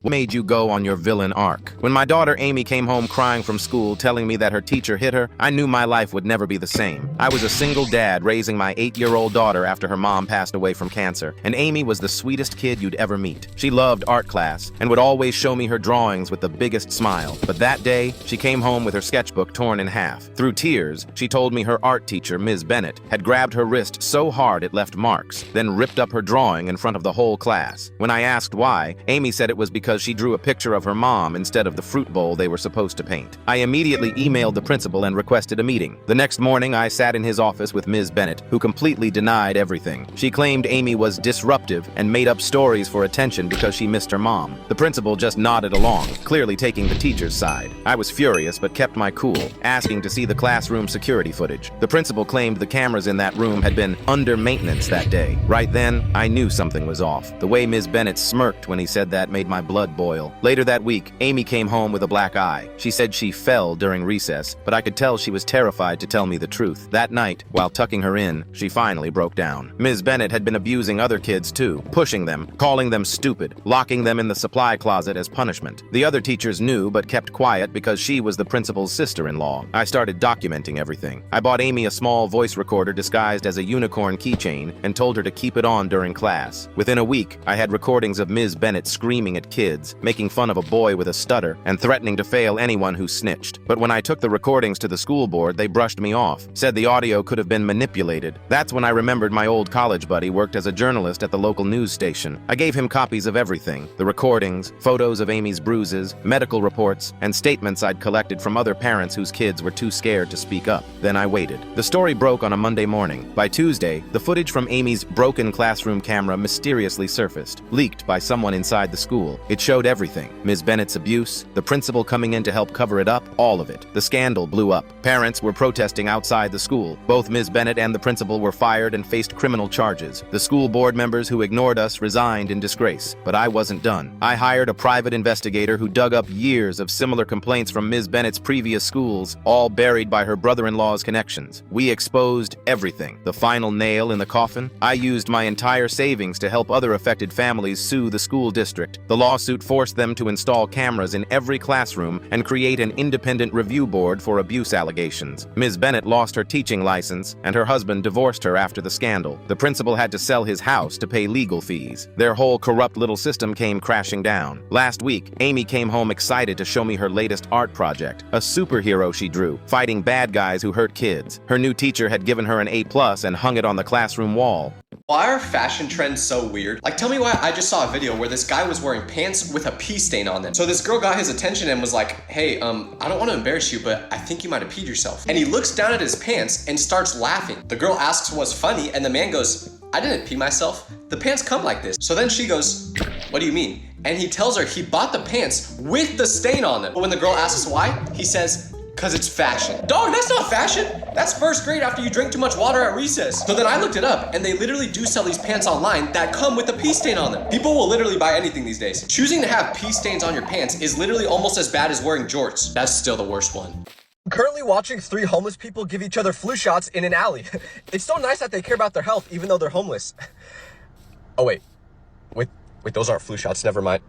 What made you go on your villain arc? When my daughter Amy came home crying from school telling me that her teacher hit her, I knew my life would never be the same. I was a single dad raising my 8-year-old daughter after her mom passed away from cancer, and Amy was the sweetest kid you'd ever meet. She loved art class and would always show me her drawings with the biggest smile. But that day, she came home with her sketchbook torn in half. Through tears, she told me her art teacher, Ms. Bennett, had grabbed her wrist so hard it left marks, then ripped up her drawing in front of the whole class. When I asked why, Amy said it was because she drew a picture of her mom instead of the fruit bowl they were supposed to paint. I immediately emailed the principal and requested a meeting. The next morning, I sat in his office with Ms. Bennett, who completely denied everything. She claimed Amy was disruptive and made up stories for attention because she missed her mom. The principal just nodded along, clearly taking the teacher's side. I was furious but kept my cool, asking to see the classroom security footage. The principal claimed the cameras in that room had been under maintenance that day. Right then, I knew something was off. The way Ms. Bennett smirked when he said that made my blood boil. Later that week, Amy came home with a black eye. She said she fell during recess, but I could tell she was terrified to tell me the truth. That night, while tucking her in, she finally broke down. Ms. Bennett had been abusing other kids too, pushing them, calling them stupid, locking them in the supply closet as punishment. The other teachers knew but kept quiet because she was the principal's sister-in-law. I started documenting everything. I bought Amy a small voice recorder disguised as a unicorn keychain and told her to keep it on during class. Within a week, I had recordings of Ms. Bennett screaming at kids, making fun of a boy with a stutter, and threatening to fail anyone who snitched. But when I took the recordings to the school board, they brushed me off, said the audio could have been manipulated. That's when I remembered my old college buddy worked as a journalist at the local news station. I gave him copies of everything: the recordings, photos of Amy's bruises, medical reports, and statements I'd collected from other parents whose kids were too scared to speak up. Then I waited. The story broke on a Monday morning. By Tuesday, the footage from Amy's broken classroom camera mysteriously surfaced, leaked by someone inside the school. It showed everything: Ms. Bennett's abuse, the principal coming in to help cover it up, all of it. The scandal blew up. Parents were protesting outside the school. Both Ms. Bennett and the principal were fired and faced criminal charges. The school board members who ignored us resigned in disgrace. But I wasn't done. I hired a private investigator who dug up years of similar complaints from Ms. Bennett's previous schools, all buried by her brother-in-law's connections. We exposed everything. The final nail in the coffin? I used my entire savings to help other affected families sue the school district. The lawsuit forced them to install cameras in every classroom and create an independent review board for abuse allegations. Ms. Bennett lost her teaching license, and her husband divorced her after the scandal. The principal had to sell his house to pay legal fees. Their whole corrupt little system came crashing down. Last week, Amy came home excited to show me her latest art project, a superhero she drew, fighting bad guys who hurt kids. Her new teacher had given her an A+ and hung it on the classroom wall. Why are fashion trends so weird? Like, tell me why. I just saw a video where this guy was wearing pants with a pee stain on them. So this girl got his attention and was like, hey, I don't want to embarrass you, but I think you might have peed yourself. And he looks down at his pants and starts laughing. The girl asks what's funny, and the man goes, I didn't pee myself. The pants come like this. So then she goes, what do you mean? And he tells her he bought the pants with the stain on them. But when the girl asks why, he says, cause it's fashion. Dog, that's not fashion. That's first grade after you drink too much water at recess. So then I looked it up, and they literally do sell these pants online that come with a pee stain on them. People will literally buy anything these days. Choosing to have pee stains on your pants is literally almost as bad as wearing jorts. That's still the worst one. Currently watching 3 homeless people give each other flu shots in an alley. It's so nice that they care about their health even though they're homeless. Oh wait, those aren't flu shots, never mind.